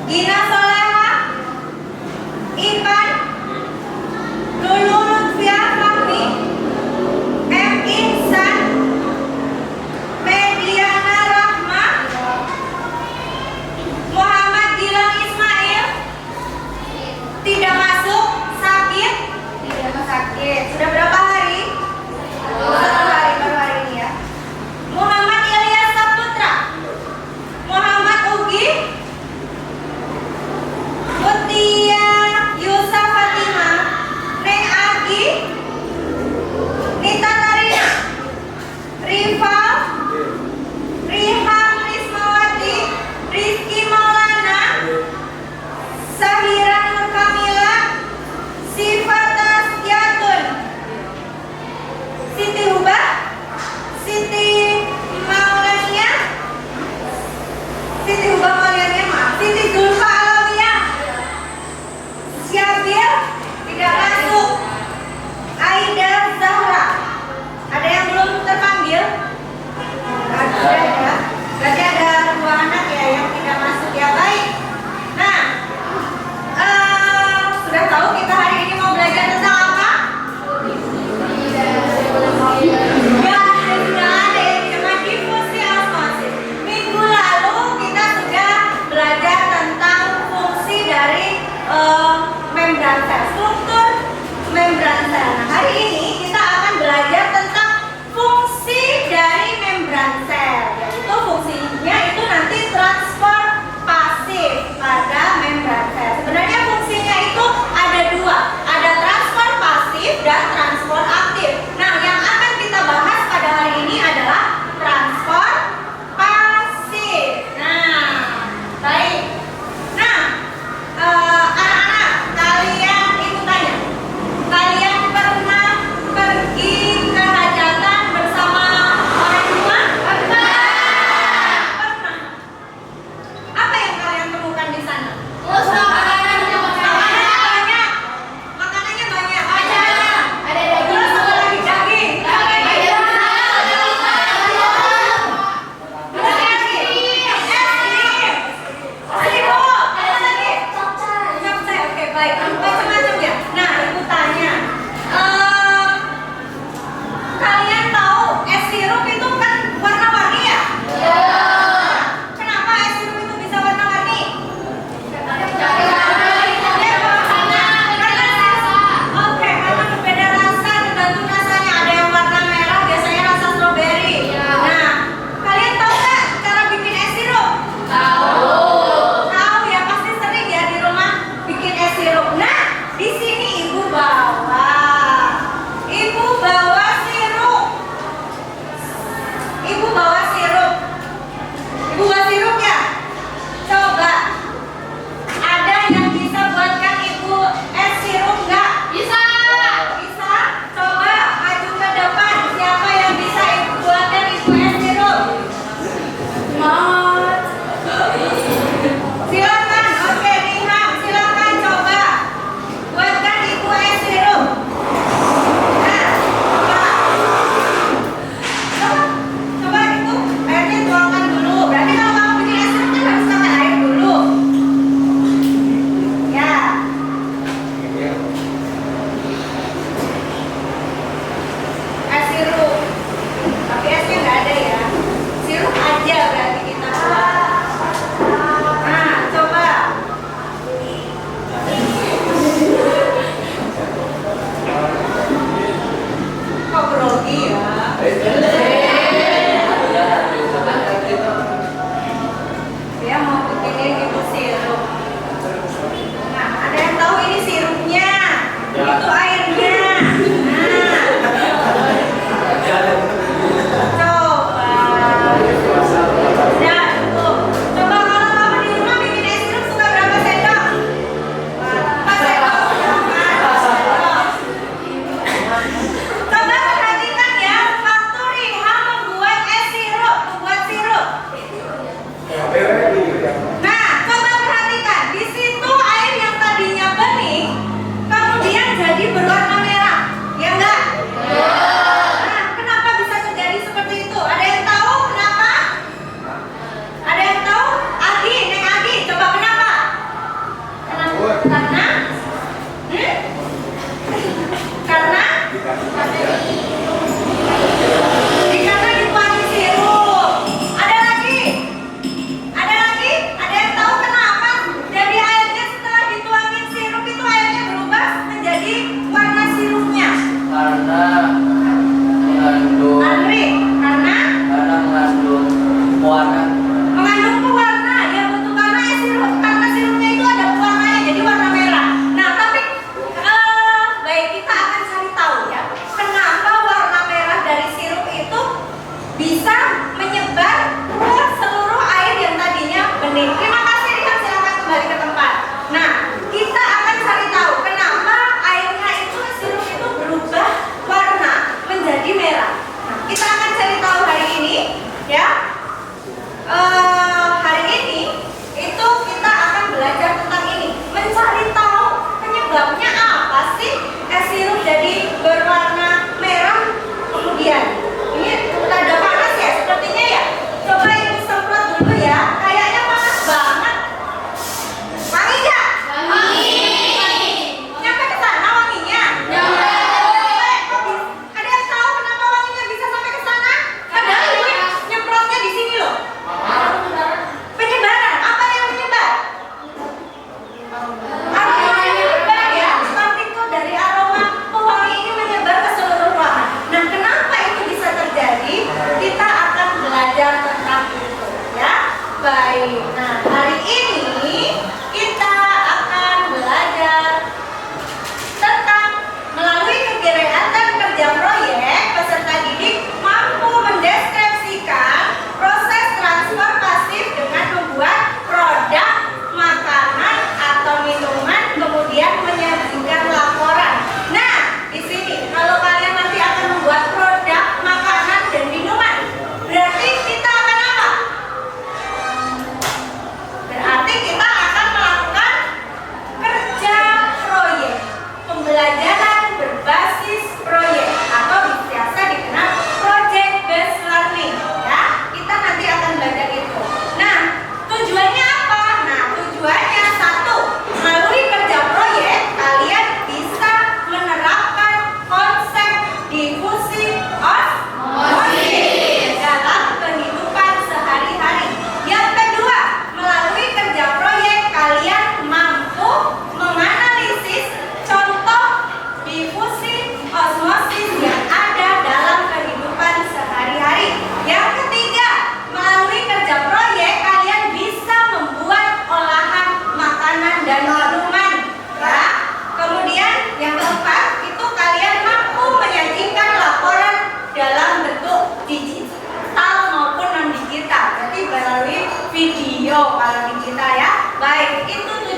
Gina Soleha, Ipan, Lulu Lutfia Fahmi, M. Ihsan, Mediana Rahma, Muhammad Gilang Ismail. Tidak masuk, sakit? Tidak sakit. Sudah berapa hari? 1 hari, baru hari ini ya. Muhammad Ilyas Saputra, Muhammad Ugi, Mutia Yusa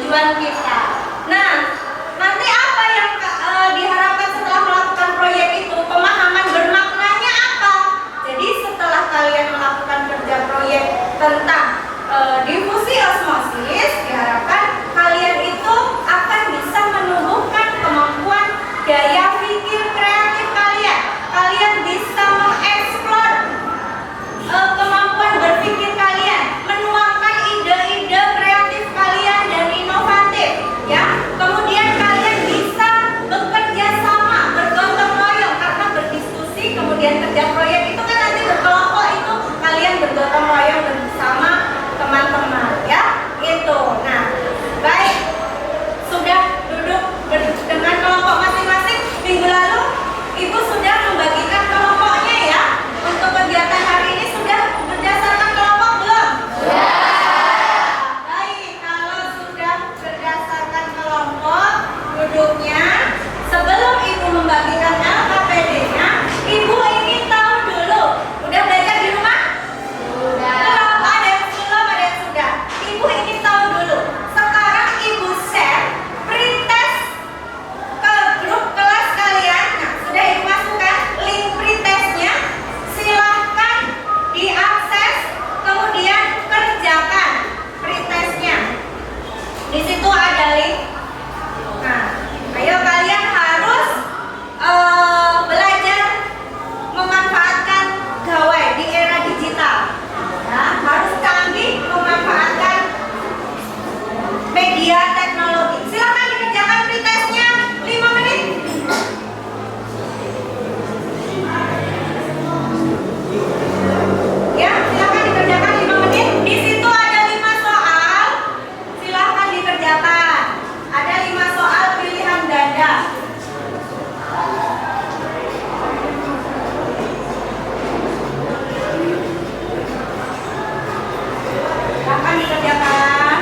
tujuan kita. Nah, nanti apa yang diharapkan setelah melakukan proyek itu? Pemahaman bermaknanya apa? Jadi setelah kalian melakukan kerja proyek tentang difusi osmosis, diharapkan kalian itu akan bisa menumbuhkan kemampuan daya pikir kreatif kalian. Kalian bisa mengeksplor kemampuan berpikir kalian, menuangkan ide-ide kreatif kalian dan inovatif, ya. Kemudian kalian bisa bekerja sama, bergotong royong karena berdiskusi, kemudian kerja proyek itu kan nanti berkelompok, itu kalian bergotong royong bersama teman-teman, ya. Itu. Nah, baik. Sudah duduk dengan kelompok masing-masing. Minggu lalu Ibu sudah membagikan kelompoknya, ya. Untuk kegiatan hari ini sudah berdasarkan kelompok belum? Ya. Baik, kalau sudah berdasarkan kelompok duduknya, sebelum Ibu membagikan LKPD-nya, Ibu ingin tahu dulu, udah belajar di rumah? Sudah. Ada yang belum, ada yang sudah. Ibu ingin tahu dulu. Sekarang Ibu share pretest ke grup kelas kalian. Nah, sudah Ibu masukkan link pretestnya. Silahkan diakses, kemudian kerjakan pretestnya. Di situ ada link. Nah, ayo kalian harus belajar memanfaatkan gawai di era digital. Ya, harus canggih memanfaatkan media teknologi. Silakan dikerjakan pretestnya 5 menit. Ya, silakan dikerjakan 5 menit. Di situ ada 5 soal. Silakan dikerjakan. Ada 5 soal pilihan ganda. Silakan dikerjakan.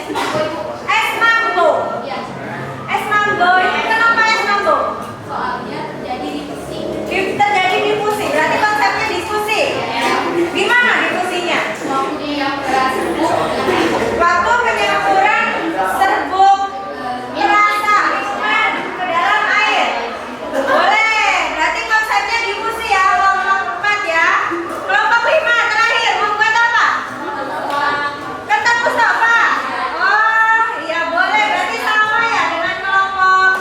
Es mambo. Es mambo. Kenapa es mambo? Soalnya terjadi diskusi. Terjadi diskusi. Berarti konsepnya diskusi. Gimana diskusinya? Waktu yang serbuk Waktu penyampuran serbuk rasa minuman ke dalam air. Boleh. Berarti konsepnya diskusi ya. Kelompok 4 ya. Kelompok 5 terakhir membuat apa? Kata Mustafa. Oh, iya boleh. Berarti sama ya dengan kelompok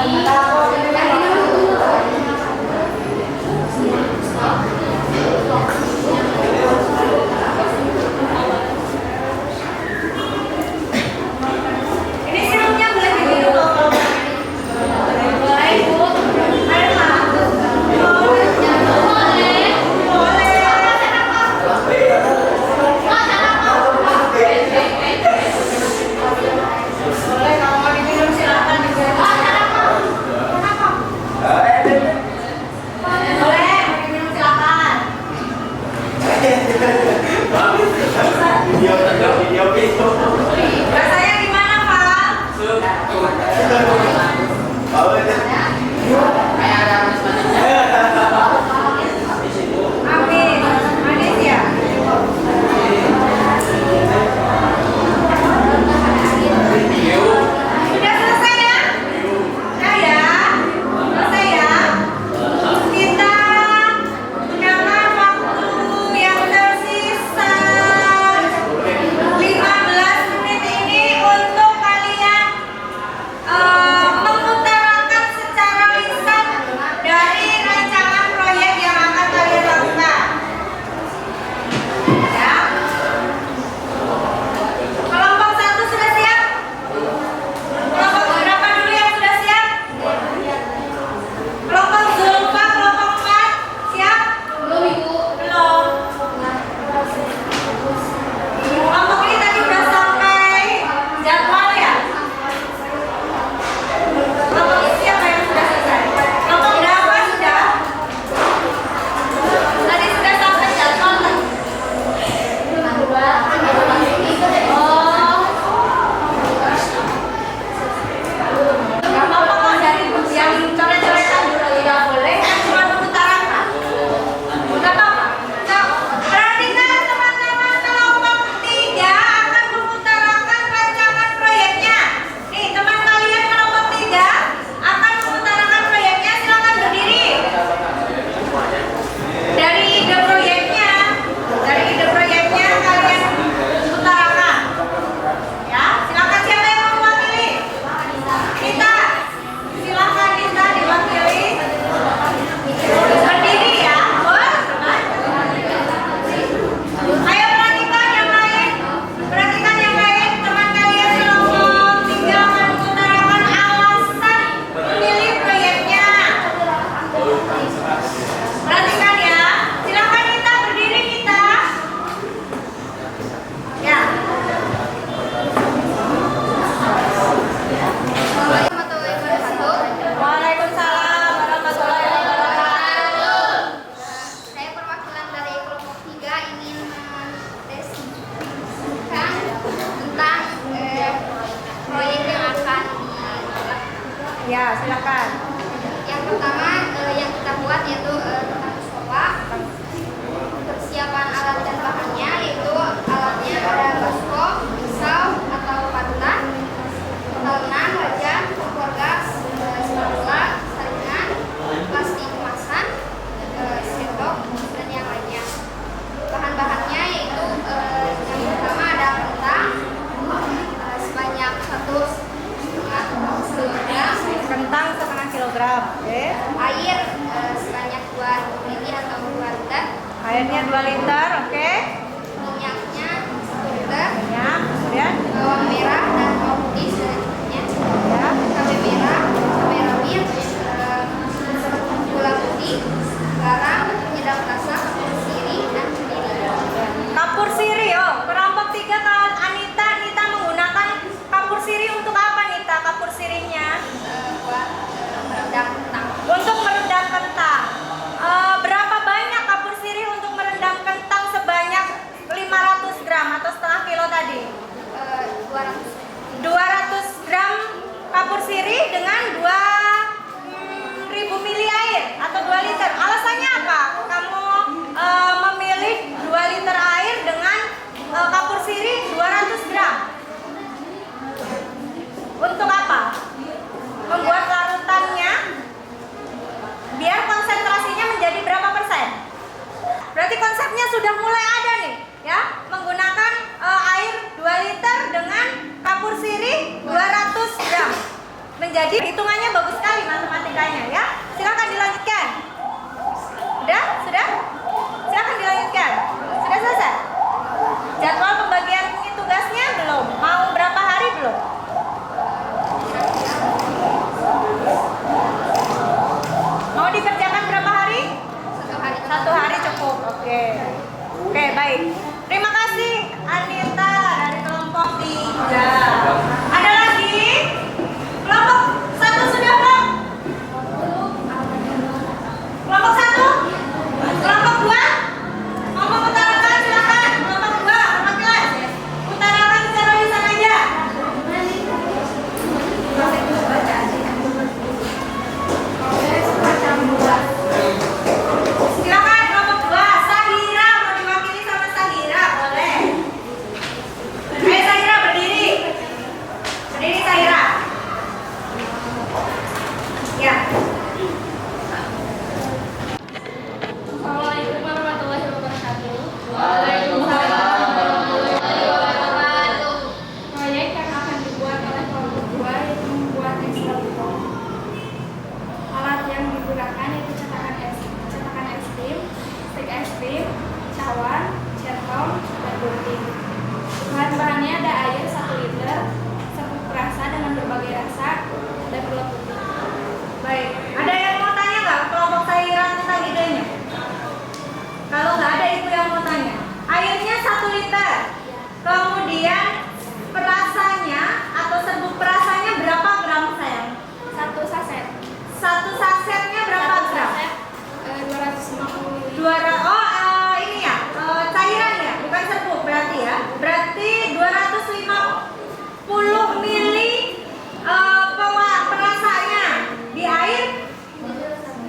Ini sirupnya boleh diminum loh. Boleh, Bu. Air mah. Boleh. Boleh, kalau mau diminum silakan juga. Boleh, mau diminum silakan. Rasanya gimana, Pak? Amin. Manis ya? Sudah selesai ya? Udah ya? Selesai ya? Kita gunakan waktu yang tersisa 15 menit ini untuk kalian mengutarakan secara lisan dari rancangan proyek yang akan kalian lakukan. Ya. Kelompok 1 sudah siap? Kelompok berapa dulu yang sudah siap? Kelompok Zulfa, kelompok 4 siap? Belum, Ibu. Belum. Kelompok ini tadi udah sampai jadwal ya? Kelompok ini siapa yang sudah selesai? Kelompok berapa sudah? Tadi sudah sampai jadwal kan? Gak apa-apa kok dari yang coret-coretan dulu tidak boleh, kan cuma mengutarakan. Gak apa-apa. Nah, perhatikan teman-teman, kelompok 3 akan mengutarakan rancangan proyeknya. Nih, teman kalian kelompok 3 akan mengutarakan proyeknya. Silakan berdiri. Dari ide proyeknya kalian utarakan. Ya, silakan siapa yang mau mewakili? Kita. Silakan kita diwakili. Berdiri ya, bos. Ayo perhatikan yang lain. Perhatikan yang lain. Teman kalian kelompok 3 akan mengutarakan alasan memilih proyeknya. Perhatikan ya. Silakan kita berdiri kita. Ya. Waalaikumsalam warahmatullahi wabarakatuh. Saya perwakilan dari kelompok 3 ingin mendeskripsikan tentang proyek yang akan dilakukan. Ya, silakan. Yang pertama yang kita buat yaitu tentang musola. Persiapan alat dan bahannya yaitu alatnya ada baskom, pisau atau pantat, talenan, wajan, kompor gas, spatula, saringan, plastik kemasan, sendok dan yang lainnya. Bahan-bahannya yaitu yang pertama ada kentang sebanyak 1,5 kilogram, Kentang setengah kilogram. Oke. air sebanyak 2 mili atau 2 liter, Airnya 2 liter. Oke. minyaknya 1 liter, Minyak. Kemudian. bawang merah dan bawang putih secukupnya, Ya. cabai merah, cabai rawit, gula putih, garam, penyedap rasa, kapur sirih, dan cemiri. Kapur sirih. Oh, kelompok 3 kawan Anita menggunakan kapur sirih untuk apa, Nita? Kapur sirihnya Buat meredam kentang. untuk meredam kentang. Berapa banyak kapur sirih untuk merendam kentang sebanyak 500 gram atau setengah kilo tadi? 200 Jadi hitungannya bagus sekali matematikanya ya. Silakan dilanjutkan. Sudah? Silakan dilanjutkan. Sudah selesai? Jadwal pembagian tugasnya belum? Mau berapa hari belum? Mau dikerjakan berapa hari? 1 hari cukup. Oke, baik. Terima kasih Anita dari kelompok 3. Ada lagi? Kelompok 1 sudah belum? Kelompok 1? Kelompok 2? Mau mengutarakan silakan. Kelompok 2, perwakilan. Utarakan secara lisan aja. Silakan kelompok 2. Sahira mau diwakili sama Sahira, boleh. Ayo Sahira berdiri. Berdiri Sahira. Ya. Assalamualaikum warahmatullahi wabarakatuh. Proyek yang akan dibuat oleh kelompok 2 yaitu membuat ekstrator. Alat yang digunakan yaitu cetakan es krim, stik es krim, cawan, centong, dan gunting. Bahan-bahannya ada air 1 liter, serbuk perasa dengan berbagai rasa, dan gula putih. Baik. Ada yang mau tanya nggak kelompok Sahira tentang idenya? Kalau nggak ada ibu yang mau tanya. Airnya 1 liter. Kemudian perasanya atau serbuk perasanya berapa gram sayang? 1 saset. 1 sasetnya berapa gram? 250 ml. Ini ya, cairan ya, bukan serbuk berarti ya. Berarti 250 mili perasanya di air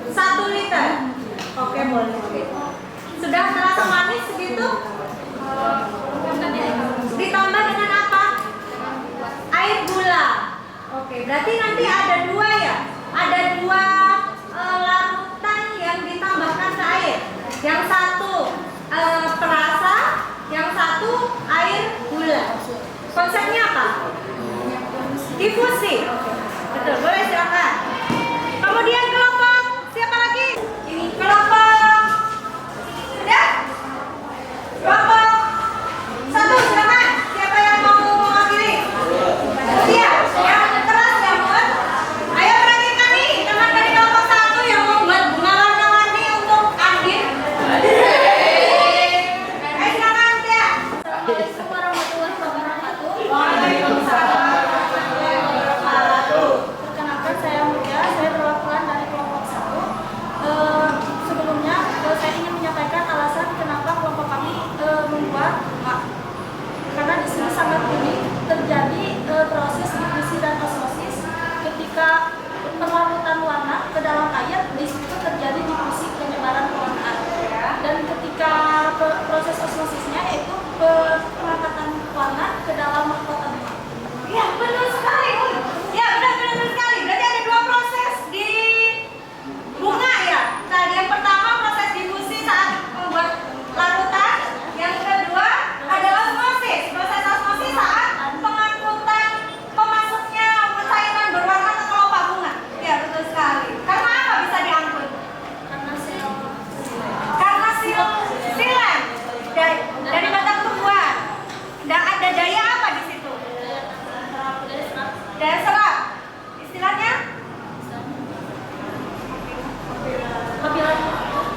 1 liter. Oke, boleh. Sudah terasa manis segitu? Ditambah dengan apa? Air gula. Oke, berarti nanti ada 2 ya. Ada 2 larutan yang ditambahkan ke air. Yang satu perasa, yang satu air gula. Konsepnya apa? Difusi. Oke. Betul, boleh silakan. Kemudian kelompok siapa lagi? Kelompok sudah? Kelompok 1 silakan. Siapa yang mau mewakili? Iya, yang keras ya, Bun. Ayo perhatikan nih, teman dari kelompok 1 yang mau buat bunga warna-warni untuk Andin. Ayo silakan, Tia. Assalamualaikum warahmatullahi wabarakatuh. Waalaikumsalam warahmatullahi wabarakatuh. Perkenalkan saya Mulia, saya perwakilan dari kelompok 1. Sebelumnya saya ingin menyampaikan alasan kenapa kelompok kami membuat bunga. Karena di sini sangat unik terjadi proses difusi dan osmosis. Ketika pelarut warna ke dalam air, di situ terjadi difusi penyebaran pewarnaan. Dan ketika proses osmosisnya yaitu pengangkatan warna ke dalam mahkota bunga. Ya, benar sekali. Ya, benar sekali. Berarti ada 2 proses di bunga ya. Tadi yang pertama proses difusi saat membuat larutan. Yang kedua adalah osmosis. Proses osmosis saat pengangkutan pemasuknya cairan berwarna ke kelopak bunga. Ya, betul sekali. Karena apa bisa diangkut? Karena Karena silam dari batang tumbuhan. Dan ada daya apa di situ? Daya serap. Istilahnya?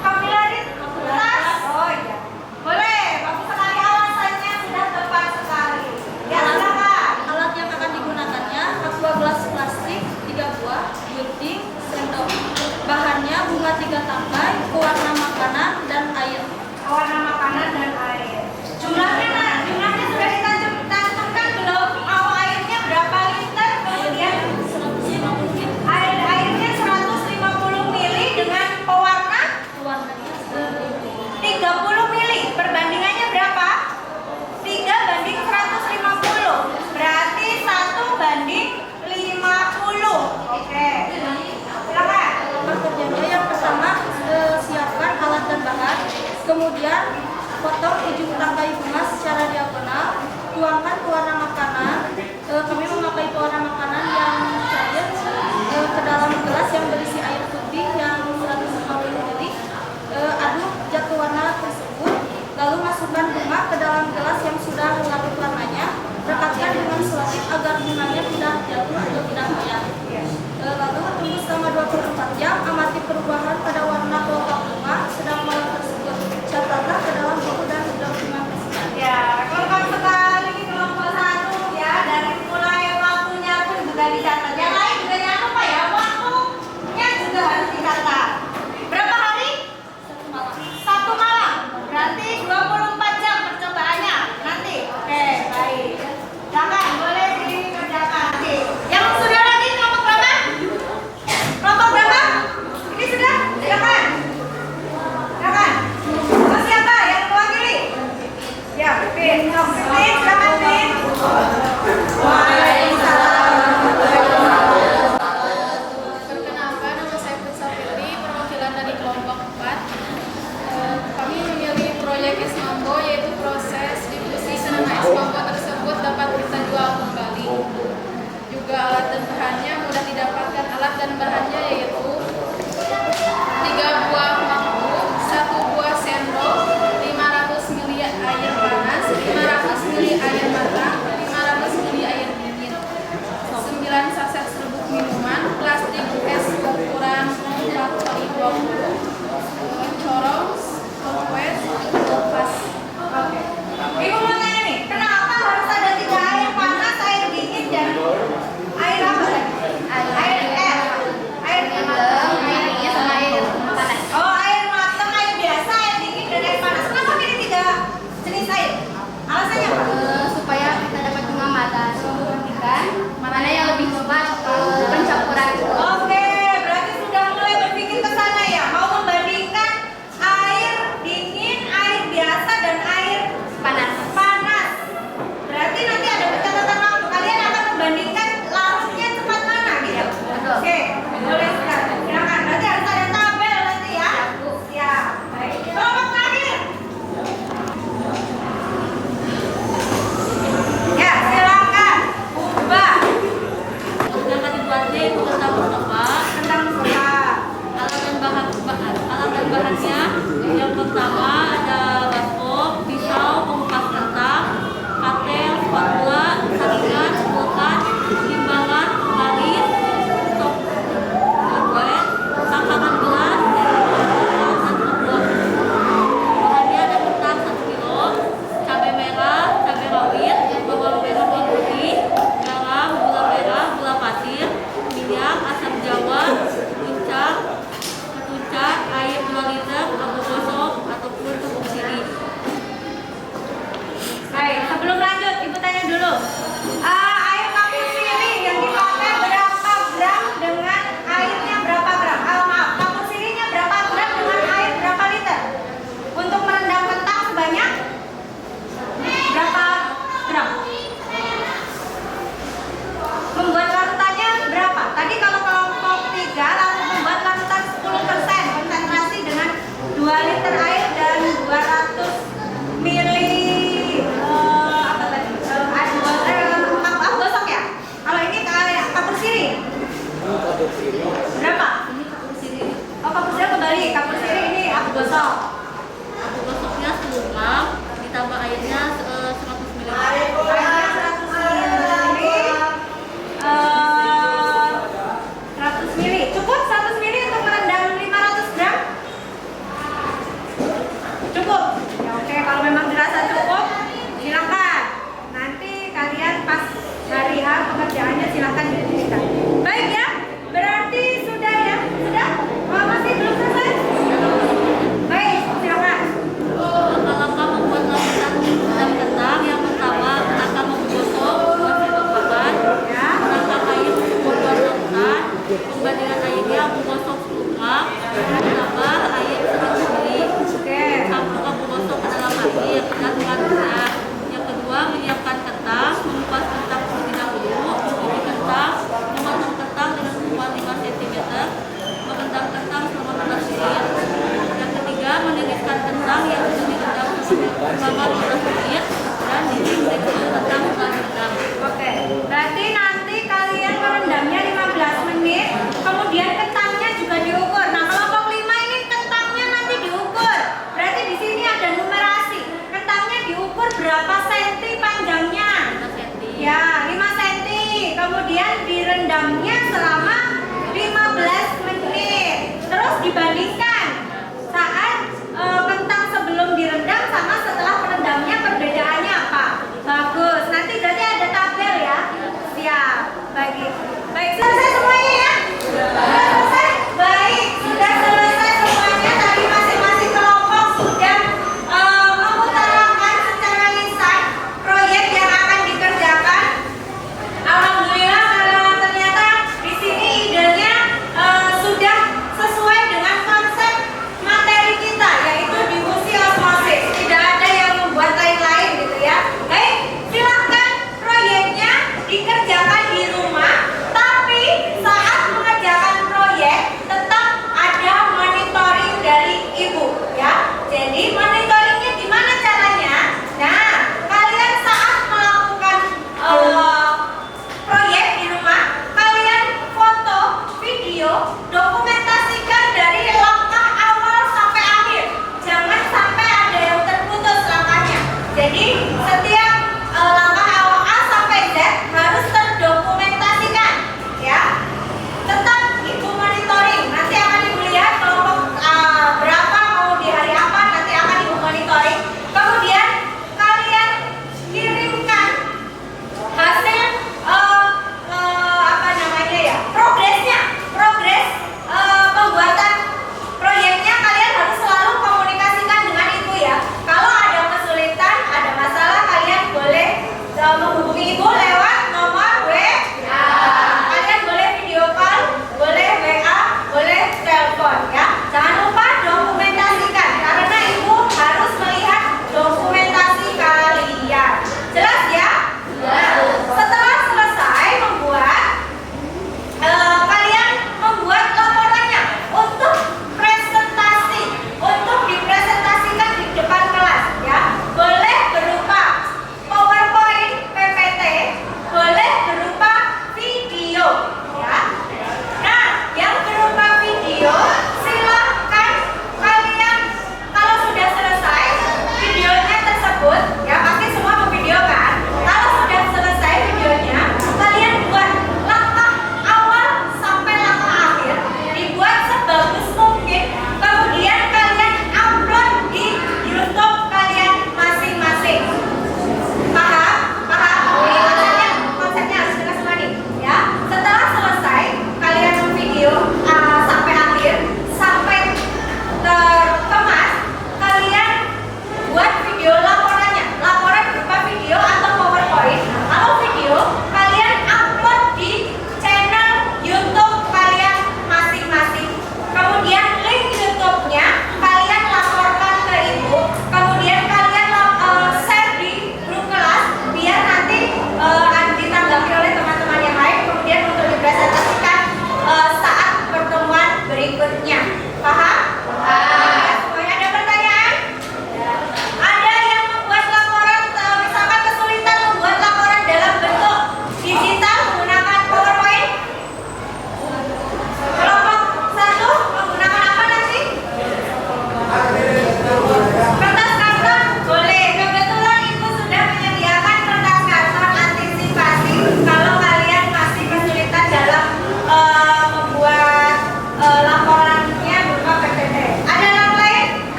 Kapilaritas. Oh iya. Boleh. Bagus sekali alasannya, sudah tepat sekali. Ya, silakan. alat yang akan digunakannya aqua gelas plastik 3 buah, gunting, sendok. Bahannya bunga 3 tangkai, pewarna makanan, dan air. Warna makanan dan air. Jumlahnya sudah ditantumkan belum? Mau airnya berapa liter? Kemudian 150 ml. airnya 150 mili dengan pewarna Pewarnanya 30 mili. Perbandingannya berapa? 3:150. Berarti 1:50. Oke. Silakan. kerjanya yang pertama siapkan alat dan bahan, kemudian potong ujung tangkai bunga secara diagonal, tuangkan pewarna makanan. Kami memakai pewarna makanan yang cair Berapa? Ini kapur sirih. Oh, kapur sirih kembali. Kapur sirih ini aku gosok. Aku gosoknya selumam, ditambah airnya 100 ml. Airnya 100 ml. 100 ml. Cukup 100 ml untuk merendam 500 gram? Cukup? Ya oke, kalau memang dirasa cukup, silakan. Nanti kalian pas hari H pekerjaannya silakan dibuktikan. Baik ya, berarti sudah ya? Sudah? Oh, masih belum selesai? Baik, silakan. Langkah-langkah membuat lapisan udang kentang yang pertama, langkah menggosok, masih bakaran, Ya. langkah kayu membuat lapisan, pembandingan